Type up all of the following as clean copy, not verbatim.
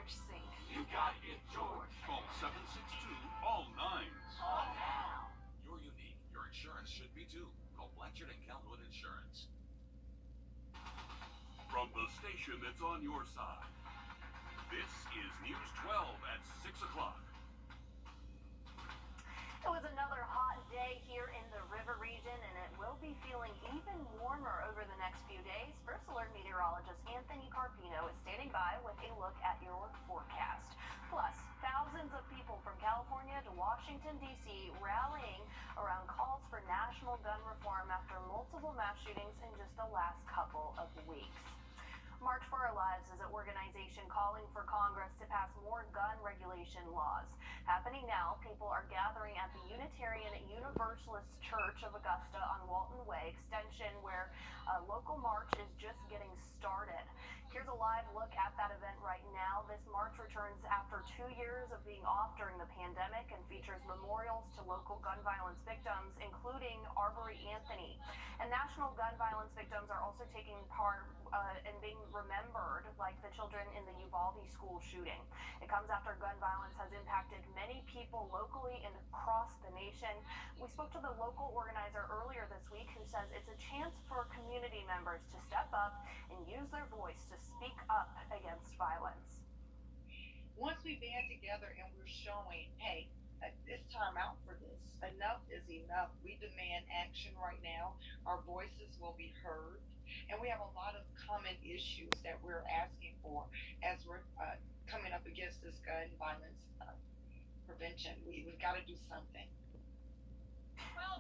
George sing. You gotta get George. Call 762 all nines. Call now. You're unique. Your insurance should be too. Call Blanchard and Calhoun Insurance. From the station that's on your side, this is News 12 at 6 o'clock. It was another hot day here in the river region, and it will be feeling even warmer over the next few days. First Alert meteorologist Anthony Carpino is standing by with a look at your forecast. Plus, thousands of people from California to Washington, D.C. rallying around calls for national gun reform after multiple mass shootings in just the last couple of weeks. March for Our Lives is an organization calling for Congress to pass more gun regulation laws. Happening now, people are gathering at the Unitarian Universalist Church of Augusta on Walton Way Extension, where a local march is just getting started. Here's a live look at that event right now. This march returns after 2 years of being off during the pandemic and features memorials to local gun violence victims, including Arbery Anthony. And national gun violence victims are also taking part and being remembered, like the children in the Uvalde school shooting. It comes after gun violence has impacted many people locally and across the nation. We spoke to the local organizer earlier this week who says it's a chance for community members to step up and use their voice to speak up against violence. Once we band together and we're showing, hey, it's time out for this. Enough is enough. We demand action right now. Our voices will be heard. And we have a lot of common issues that we're asking for as we're coming up against this gun violence prevention. We've got to do something.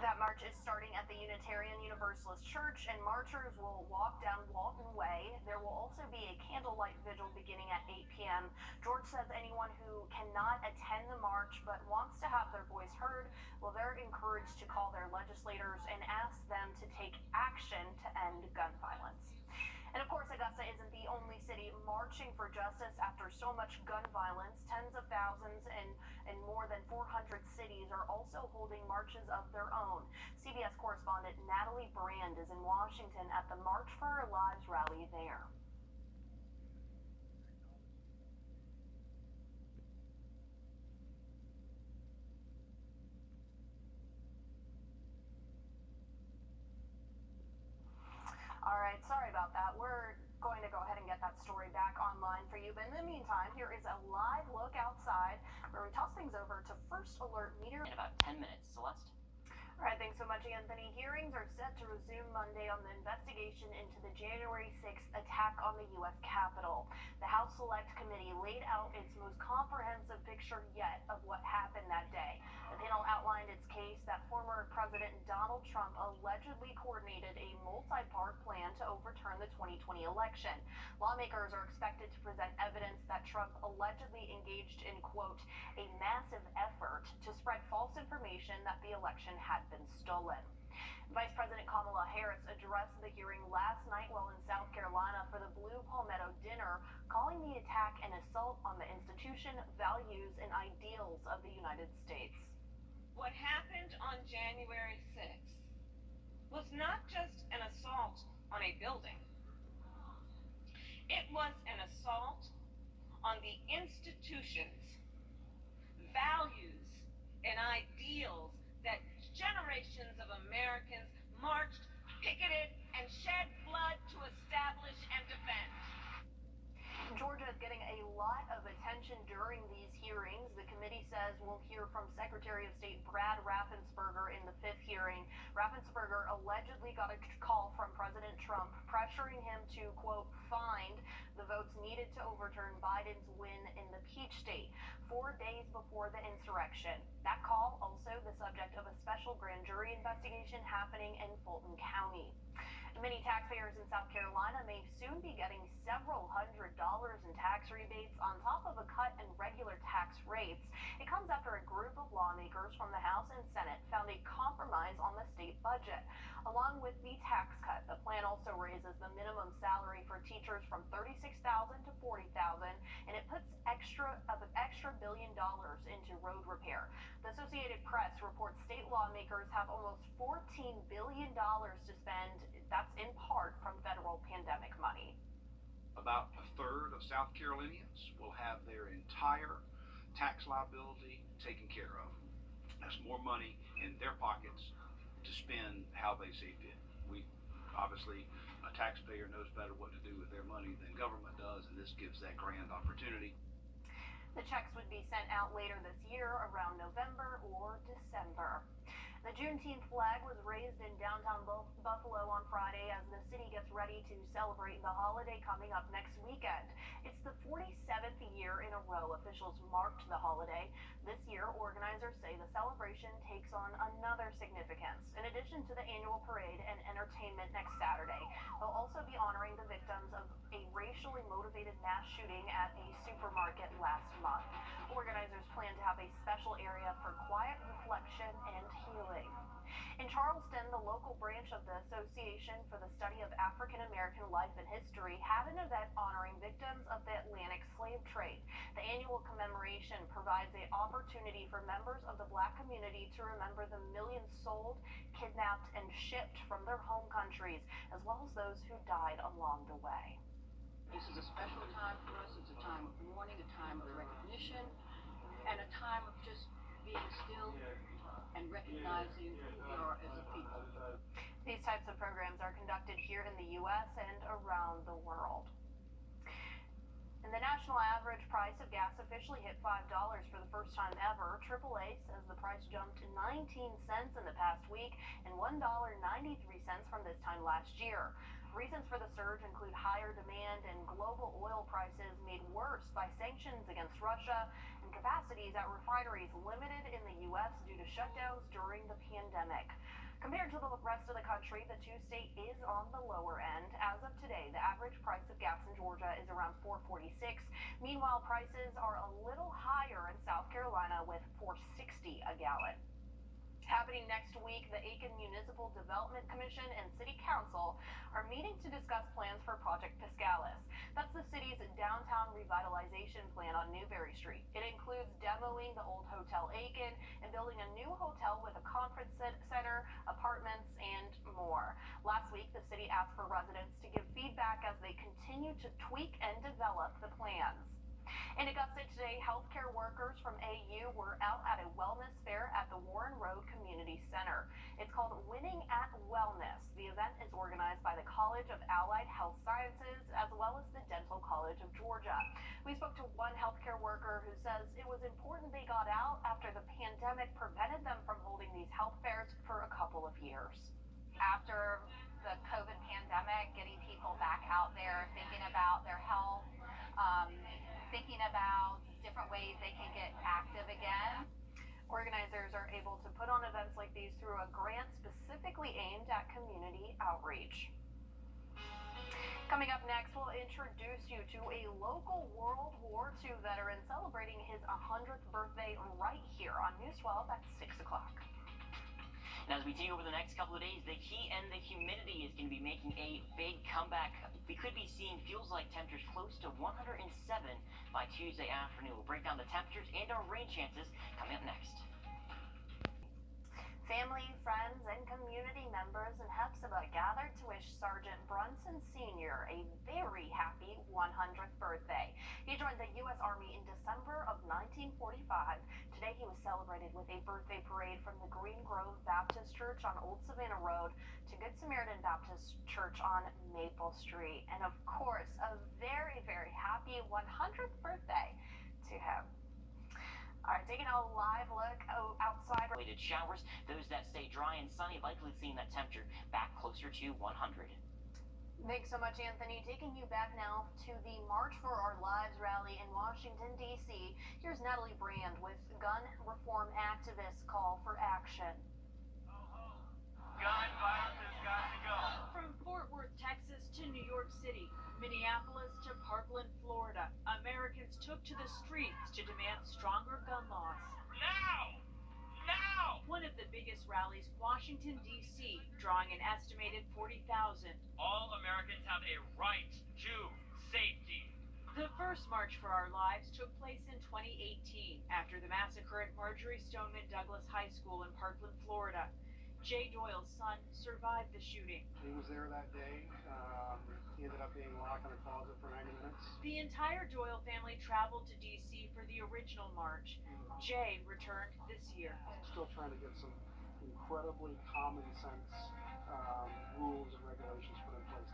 That march is starting at the Unitarian Universalist Church, and marchers will walk down Walton Way. There will also be a candlelight vigil beginning at 8 p.m. George says anyone who cannot attend the march but wants to have their voice heard, well, they're encouraged to call their legislators and ask them to take action to end gun violence. And of course, Augusta isn't the only city marching for justice after so much gun violence. Tens of thousands and more than 400 cities are also holding marches of their own. CBS correspondent Natalie Brand is in Washington at the March for Our Lives rally there. All right, sorry about that. We're going to go ahead and get that story back online for you. But in the meantime, here is a live look outside where we toss things over to First Alert Meteor. In about 10 minutes, Celeste. All right, thanks so much, Anthony. Hearings are set to resume Monday on the investigation into the January 6th attack on the U.S. Capitol. The House Select Committee laid out its most comprehensive picture yet of what happened that day. The panel outlined its case that former President Donald Trump allegedly coordinated a multi-part plan to overturn the 2020 election. Lawmakers are expected to present evidence that Trump allegedly engaged in, quote, a massive effort to spread false information that the election had been stolen. Vice President Kamala Harris addressed the hearing last night while in South Carolina for the Blue Palmetto dinner, calling the attack an assault on the institution, values, and ideals of the United States. What happened on January 6th was not just an assault on a building. It was an assault on the institutions, values, and ideals that generations of Americans marched, picketed, and shed blood to establish and defend. Georgia is getting a lot of attention during these hearings. The committee says we'll hear from Secretary of State Brad Raffensperger in the fifth hearing. Raffensperger allegedly got a call from President Trump pressuring him to, quote, find the votes needed to overturn Biden's win in the Peach State 4 days before the insurrection. That call also the subject of a special grand jury investigation happening in Fulton County. Many taxpayers in South Carolina may soon be getting several $100s in tax rebates on top of a cut in regular tax rates. It comes after a group of lawmakers from the House and Senate found a compromise on the state budget. Along with the tax cut, the plan also raises the minimum salary for teachers from $36,000 to $40,000, and it puts extra $1 billion into road repair. The Associated Press reports state lawmakers have almost $14 billion to spend. That's in part from federal pandemic money. About a third of South South Carolinians will have their entire tax liability taken care of. That's more money in their pockets to spend how they see fit. We obviously, a taxpayer knows better what to do with their money than government does, and this gives that grand opportunity. The checks would be sent out later this year around November or December. The Juneteenth flag was raised in downtown Buffalo on Friday as the city gets ready to celebrate the holiday coming up next weekend. It's the 47th year in a row officials marked the holiday. This year, organizers say the celebration takes on another significance. In addition to the annual parade and entertainment next Saturday, they'll also be honoring the victims of a racially motivated mass shooting at a supermarket last month. Organizers plan to have a special area for quiet reflection and healing. In Charleston, the local branch of the Association for the Study of African American Life and History had an event honoring victims of the Atlantic slave trade. The annual commemoration provides an opportunity for members of the Black community to remember the millions sold, kidnapped, and shipped from their home countries, as well as those who died along the way. This is a special time for us. It's a time of mourning, a time of recognition, and a time of just being still and recognizing who we are as a people. These types of programs are conducted here in the U.S. and around the world. And the national average price of gas officially hit $5 for the first time ever. AAA says the price jumped to 19 cents in the past week and $1.93 from this time last year. Reasons for the surge include higher demand and global oil prices made worse by sanctions against Russia and capacities at refineries limited in the U.S. due to shutdowns during the pandemic. Compared to the rest of the country, the two-state is on the lower end. As of today, the average price of gas in Georgia is around $4.46. Meanwhile, prices are a little higher in South Carolina with $4.60 a gallon. Happening next week, the Aiken Municipal Development Commission and City Council are meeting to discuss plans for Project Piscalis. That's the city's downtown revitalization plan on Newberry Street. It includes demoing the old Hotel Aiken and building a new hotel with a conference center, apartments, and more. Last week, the city asked for residents to give feedback as they continue to tweak and develop the plans. In Augusta today, healthcare workers from AU were out at a wellness fair at the Warren Road Community Center. It's called Winning at Wellness. The event is organized by the College of Allied Health Sciences as well as the Dental College of Georgia. We spoke to one healthcare worker who says it was important they got out after the pandemic prevented them from holding these health fairs for a couple of years. After the COVID pandemic, getting people back out there thinking about their health, thinking about different ways they can get active again. Organizers are able to put on events like these through a grant specifically aimed at community outreach. Coming up next, we'll introduce you to a local World War II veteran celebrating his 100th birthday right here on News 12 at 6 o'clock. And as we see over the next couple of days, the heat and the humidity is going to be making a big comeback. We could be seeing feels like temperatures close to 107 by Tuesday afternoon. We'll break down the temperatures and our rain chances coming up next. Family, friends, and community members in Hepzibah gathered to wish Sergeant Brunson Sr. a very happy 100th birthday. He joined the U.S. Army in December of 1945. Today he was celebrated with a birthday parade from the Green Grove Baptist Church on Old Savannah Road to Good Samaritan Baptist Church on Maple Street. And of course, a very, very happy 100th birthday to him. All right, taking a live look outside. Related showers, those that stay dry and sunny, likely seeing that temperature back closer to 100. Thanks so much, Anthony. Taking you back now to the March for Our Lives rally in Washington, D.C. Here's Natalie Brand with gun reform activists call for action. Gun violence has got to go. From Fort Worth, Texas to New York City, Minneapolis to Parkland, Florida, Americans took to the streets to demand stronger gun laws. Now! Now! One of the biggest rallies, Washington, D.C., drawing an estimated 40,000. All Americans have a right to safety. The first March for Our Lives took place in 2018 after the massacre at Marjorie Stoneman Douglas High School in Parkland, Florida. Jay Doyle's son survived the shooting. He was there that day. He ended up being locked in a closet for 90 minutes. The entire Doyle family traveled to D.C. for the original march. Jay returned this year. Still trying to get some incredibly common sense rules and regulations put in place.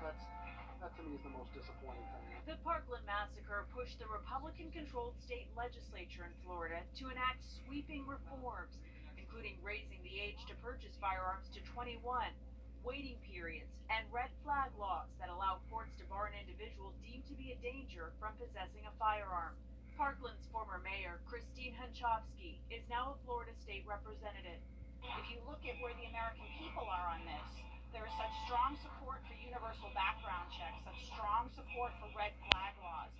That to me is the most disappointing thing. The Parkland massacre pushed the Republican-controlled state legislature in Florida to enact sweeping reforms, including raising the age to purchase firearms to 21, waiting periods, and red flag laws that allow courts to bar an individual deemed to be a danger from possessing a firearm. Parkland's former mayor, Christine Hunchovsky, is now a Florida state representative. If you look at where the American people are on this, there is such strong support for universal background checks, such strong support for red flag laws.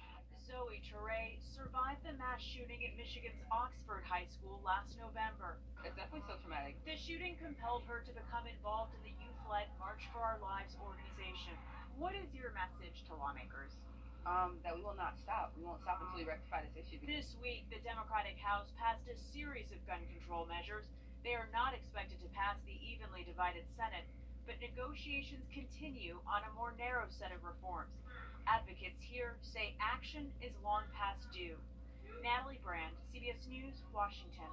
Zoe Toure survived the mass shooting at Michigan's Oxford High School last November. It's definitely so traumatic. The shooting compelled her to become involved in the youth-led March for Our Lives organization. What is your message to lawmakers? That we will not stop. We won't stop until we rectify this issue. This week, the Democratic House passed a series of gun control measures. They are not expected to pass the evenly divided Senate, but negotiations continue on a more narrow set of reforms. Advocates here say action is long past due. Natalie Brand, CBS News, Washington.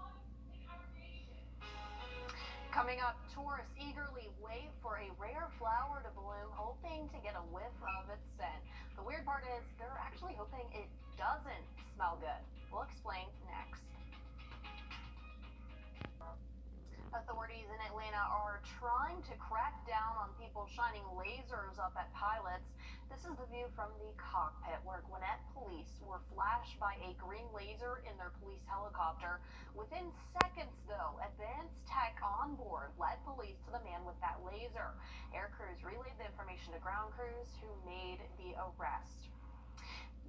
Coming up, tourists eagerly wait for a rare flower to bloom, hoping to get a whiff of its scent. The weird part is they're actually hoping it doesn't smell good. We'll explain next. Authorities in Atlanta are trying to crack down on people shining lasers up at pilots. This is the view from the cockpit where Gwinnett police were flashed by a green laser in their police helicopter. Within seconds, though, advanced tech on board led police to the man with that laser. Air crews relayed the information to ground crews who made the arrest.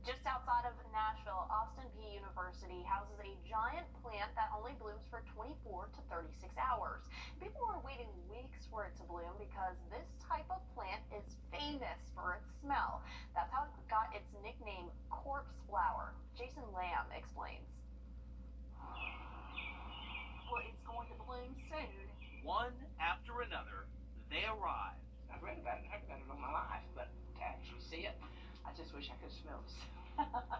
Just outside of Nashville, Austin Peay University houses a giant plant that only blooms for 24 to 36 hours. People are waiting weeks for it to bloom because this type of plant is famous for its smell. That's how it got its nickname, corpse flower. Jason Lamb explains. Well, it's going to bloom soon. One after another, they arrive. I've read about it and heard about it all my life, but to actually see it, I just wish I could smell it.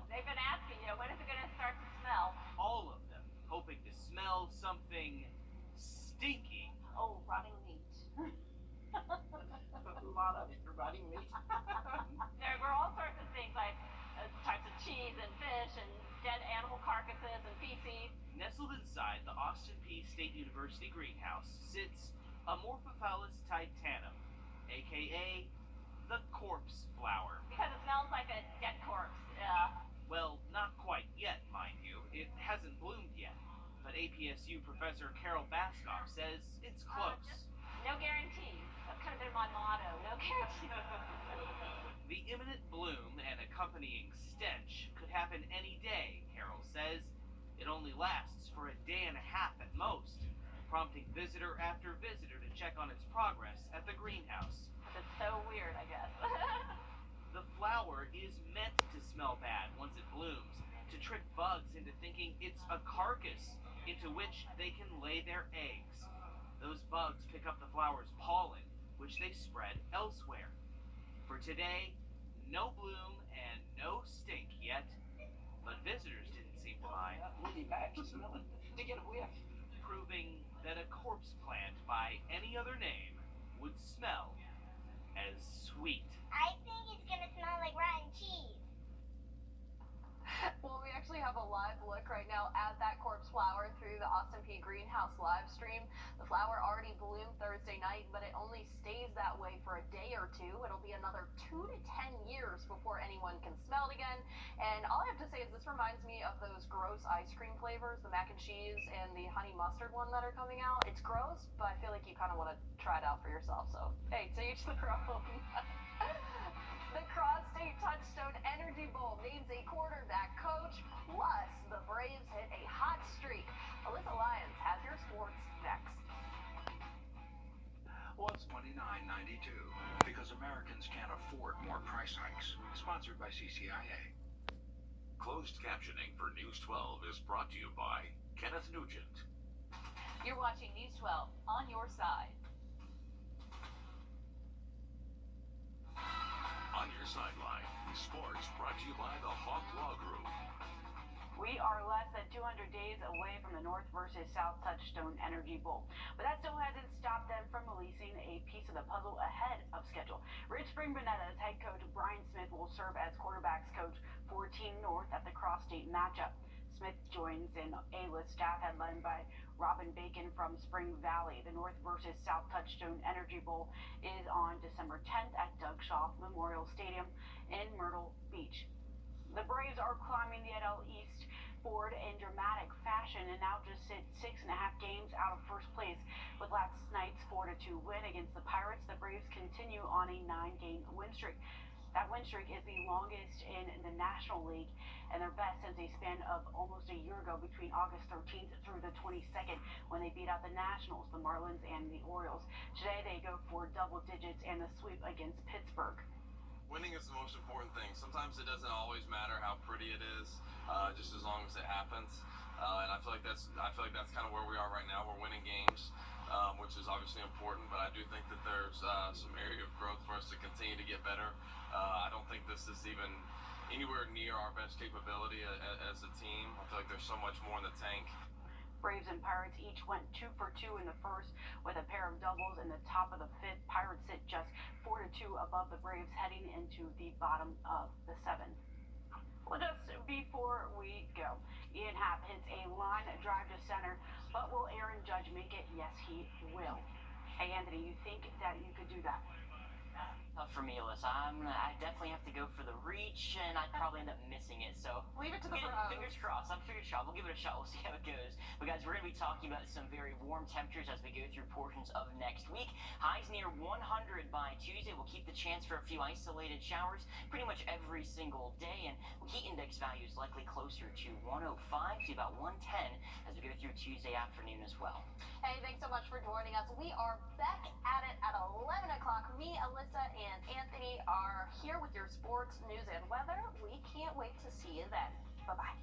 They've been asking, when is it going to start to smell? All of them hoping to smell something stinky. Oh, rotting meat. A lot of it, rotting meat. There were all sorts of things like types of cheese and fish and dead animal carcasses and feces. Nestled inside the Austin Peay State University greenhouse sits Amorphophallus titanum, aka the corpse flower. Because it smells like a dead corpse. Yeah. Well, not quite yet, mind you. It hasn't bloomed yet. But APSU professor Carol Baskoff says it's close. No guarantees. That's kind of been my motto. No guarantees. The imminent bloom and accompanying stench could happen any day, Carol says. It only lasts for a day and a half at most, prompting visitor after visitor to check on its progress at the greenhouse. It's so weird, I guess. The flower is meant to smell bad once it blooms, to trick bugs into thinking it's a carcass into which they can lay their eggs. Those bugs pick up the flower's pollen, which they spread elsewhere. For today, no bloom and no stink yet, but visitors didn't seem to mind. Really bad to smell it, to get a whiff. Proving that a corpse plant by any other name would smell as sweet. I think it's gonna smell like rotten cheese. Well, we actually have a live look right now at that corpse flower through the Austin Peay Greenhouse live stream. The flower already bloomed Thursday night, but it only stays that way for a day or two. It'll be another 2 to 10 years before anyone can smell it again. And all I have to say is this reminds me of those gross ice cream flavors, the mac and cheese and the honey mustard one that are coming out. It's gross, but I feel like you kind of want to try it out for yourself. So, hey, to each their own. The Cross-State Touchstone Energy Bowl names a quarterback coach, plus the Braves hit a hot streak. Alyssa Lyons has your sports next. What's $29.92? Because Americans can't afford more price hikes. Sponsored by CCIA. Closed captioning for News 12 is brought to you by Kenneth Nugent. You're watching News 12 on your side. On your sideline. brought to you by the Hawk Law Group. We are less than 200 days away from the North versus South Touchstone Energy Bowl, but that still hasn't stopped them from releasing a piece of the puzzle ahead of schedule. Ridge Spring Bonetta's head coach Brian Smith will serve as quarterbacks coach for Team North at the cross-state matchup. Smith joins an A-list staff headlined by Robin Bacon from Spring Valley. The North versus South Touchstone Energy Bowl is on December 10th at Doug Shaw Memorial Stadium in Myrtle Beach. The Braves are climbing the NL East forward in dramatic fashion and now just sit 6.5 games out of first place. With last night's 4-2 win against the Pirates, the Braves continue on a 9-game win streak. That win streak is the longest in the National League and their best since a span of almost a year ago between August 13th through the 22nd when they beat out the Nationals, the Marlins, and the Orioles. Today they go for double digits and the sweep against Pittsburgh. Winning is the most important thing. Sometimes it doesn't always matter how pretty it is, just as long as it happens. And I feel like that's kind of where we are right now. We're winning games, which is obviously important. But I do think that there's some area of growth for us to continue to get better. I don't think this is even anywhere near our best capability as a team. I feel like there's so much more in the tank. Braves and Pirates each went 2 for 2 in the first with a pair of doubles in the top of the fifth. Pirates sit just 4-2 above the Braves heading into the bottom of the seventh. Well, just before we go, Ian Happ hits a line drive to center, but will Aaron Judge make it? Yes, he will. Hey, Anthony, you think that you could do that? Tough for me, Alyssa. I definitely have to go for the reach, and I'd probably end up missing it. So Leave it to the pros. Fingers crossed. I'm fingers crossed. We'll give it a shot. We'll see how it goes. But guys, we're going to be talking about some very warm temperatures as we go through portions of next week. Highs near 100 by Tuesday. We'll keep the chance for a few isolated showers pretty much every single day, and heat index values likely closer to 105 to about 110 as we go through Tuesday afternoon as well. Hey, thanks so much for joining us. We are back at it at 11 o'clock. Me, Alyssa, and Anthony are here with your sports, news, and weather. We can't wait to see you then. Bye-bye.